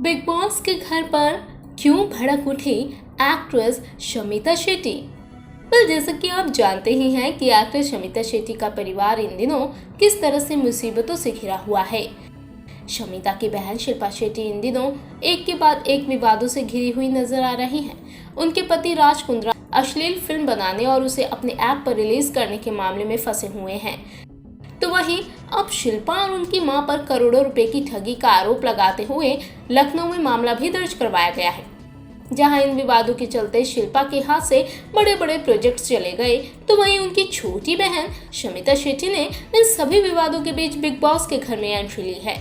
Big boss के घर पर क्यों भड़क उठी एक्ट्रेस शमिता शेट्टी। जैसा कि आप जानते ही हैं कि एक्ट्रेस शमिता शेट्टी का परिवार इन दिनों किस तरह से मुसीबतों से घिरा हुआ है। शमिता की बहन शिल्पा शेट्टी इन दिनों एक के बाद एक विवादों से घिरी हुई नजर आ रही हैं। उनके पति राज कुंद्रा अश्लील फिल्म बनाने और उसे अपने ऐप पर रिलीज करने के मामले में फंसे हुए हैं। तो वहीं अब शिल्पा और उनकी मां पर करोड़ों रुपए की ठगी का आरोप लगाते हुए लखनऊ में मामला भी दर्ज करवाया गया है। जहां इन विवादों के चलते शिल्पा के हाथ से बड़े बड़े प्रोजेक्ट्स चले गए, तो वहीं उनकी छोटी बहन शमिता शेट्टी ने इन सभी विवादों के बीच बिग बॉस के घर में एंट्री ली है।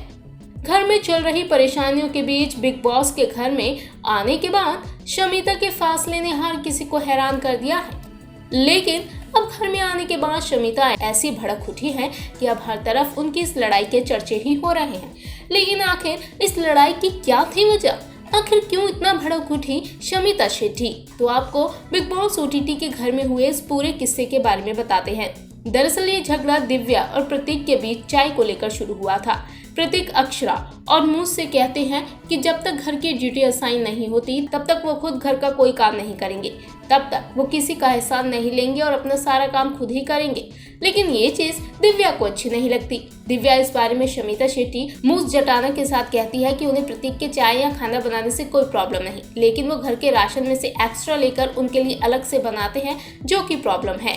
घर में चल रही परेशानियों के बीच बिग बॉस के घर में आने के बाद शमिता के फैसले ने हर किसी को हैरान कर दिया है। लेकिन अब घर में आने के बाद शमिता ऐसी भड़क उठी है कि अब हर तरफ उनकी इस लड़ाई के चर्चे ही हो रहे हैं। लेकिन आखिर इस लड़ाई की क्या थी वजह? आखिर क्यों इतना भड़क उठी शमिता शेट्टी? तो आपको बिग बॉस OTT के घर में हुए इस पूरे किस्से के बारे में बताते हैं। दरअसल ये झगड़ा दिव्या और प्रतीक के बीच चाय को लेकर शुरू हुआ था। प्रतीक अक्षरा और मूस से कहते हैं कि जब तक घर की ड्यूटी असाइन नहीं होती तब तक वो खुद घर का कोई काम नहीं करेंगे, तब तक वो किसी का एहसान नहीं लेंगे और अपना सारा काम खुद ही करेंगे। लेकिन ये चीज दिव्या को अच्छी नहीं लगती। दिव्या इस बारे में शमिता शेट्टी मूस जटाना के साथ कहती है कि उन्हें प्रतीक के चाय या खाना बनाने से कोई प्रॉब्लम नहीं, लेकिन वो घर के राशन में से एक्स्ट्रा लेकर उनके लिए अलग से बनाते हैं, जो कि प्रॉब्लम है।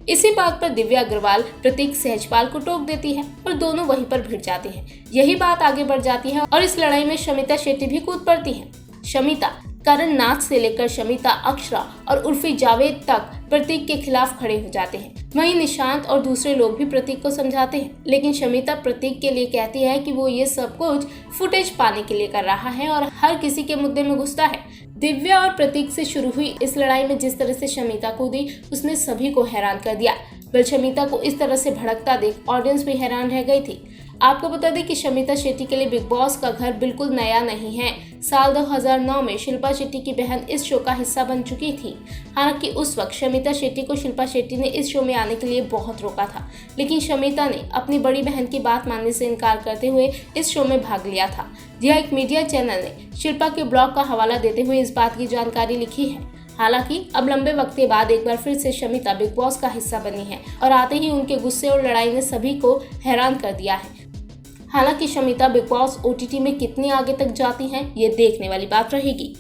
इसी बात पर दिव्या अग्रवाल प्रतीक सहजपाल को टोक देती है और दोनों वहीं पर भिड़ जाते हैं। यही बात आगे बढ़ जाती है और इस लड़ाई में शमिता शेट्टी भी कूद पड़ती है। शमिता करण नाथ से लेकर शमिता अक्षरा और उर्फी जावेद तक प्रतीक के खिलाफ खड़े हो जाते हैं। वहीं निशांत और दूसरे लोग भी प्रतीक को समझाते हैं, लेकिन शमिता प्रतीक के लिए कहती है कि वो ये सब कुछ फुटेज पाने के लिए कर रहा है और हर किसी के मुद्दे में घुसता है। दिव्या और प्रतीक से शुरू हुई इस लड़ाई में जिस तरह से शमिता कूदी, उसने सभी को हैरान कर दिया। शमिता को इस तरह से भड़कता देख ऑडियंस भी हैरान रह गई थी। आपको बता दें कि शमिता शेट्टी के लिए बिग बॉस का घर बिल्कुल नया नहीं है। साल 2009 में शिल्पा शेट्टी की बहन इस शो का हिस्सा बन चुकी थी। हालांकि उस वक्त शमिता शेट्टी को शिल्पा शेट्टी ने इस शो में आने के लिए बहुत रोका था, लेकिन शमिता ने अपनी बड़ी बहन की बात मानने से इनकार करते हुए इस शो में भाग लिया था। यह एक मीडिया चैनल ने शिल्पा के ब्लॉग का हवाला देते हुए इस बात की जानकारी लिखी है। हालांकि अब लंबे वक्त के बाद एक बार फिर से शमिता बिग बॉस का हिस्सा बनी है और आते ही उनके गुस्से और लड़ाई ने सभी को हैरान कर दिया है। हालांकि शमिता बिग बॉस OTT में कितनी आगे तक जाती हैं, ये देखने वाली बात रहेगी।